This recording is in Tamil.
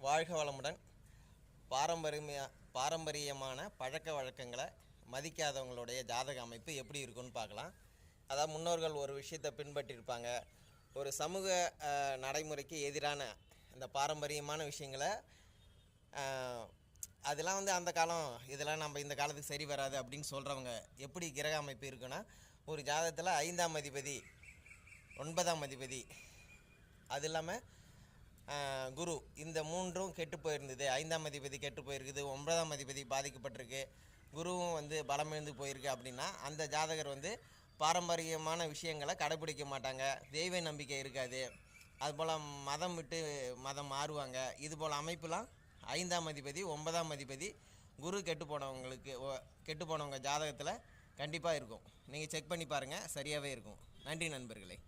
வாழ்க வளமுடன். பாரம்பரியமான பழக்க வழக்கங்களை மதிக்காதவங்களுடைய ஜாதக அமைப்பு எப்படி இருக்குன்னு பார்க்கலாம். அதாவது முன்னோர்கள் ஒரு விஷயத்தை பின்பற்றியிருப்பாங்க. ஒரு சமூக நடைமுறைக்கு எதிரான இந்த பாரம்பரியமான விஷயங்களை அதெல்லாம் அந்த காலம் இதெல்லாம் நம்ம இந்த காலத்துக்கு சரி வராது அப்படின்னு சொல்கிறவங்க எப்படி கிரக அமைப்பு இருக்குன்னா, ஒரு ஜாதகத்தில் 5ஆம் அதிபதி 9ஆம் அதிபதி அது இல்லாமல் குரு இந்த மூன்றும் கெட்டு போயிருந்தது. 5ஆம் அதிபதி கெட்டு போயிருக்குது, 9ஆம் அதிபதி பாதிக்கப்பட்டிருக்கு, குருவும் பலமிழந்து போயிருக்கு அப்படின்னா அந்த ஜாதகர் பாரம்பரியமான விஷயங்களை கடைப்பிடிக்க மாட்டாங்க, தெய்வ நம்பிக்கை இருக்காது, அதுபோல் மதம் விட்டு மதம் மாறுவாங்க. இதுபோல் அமைப்புலாம் 5ஆம் அதிபதி 9ஆம் அதிபதி குரு கெட்டு போனவங்க ஜாதகத்தில் கண்டிப்பாக இருக்கும். நீங்கள் செக் பண்ணி பாருங்கள், சரியாகவே இருக்கும். நன்றி நண்பர்களே.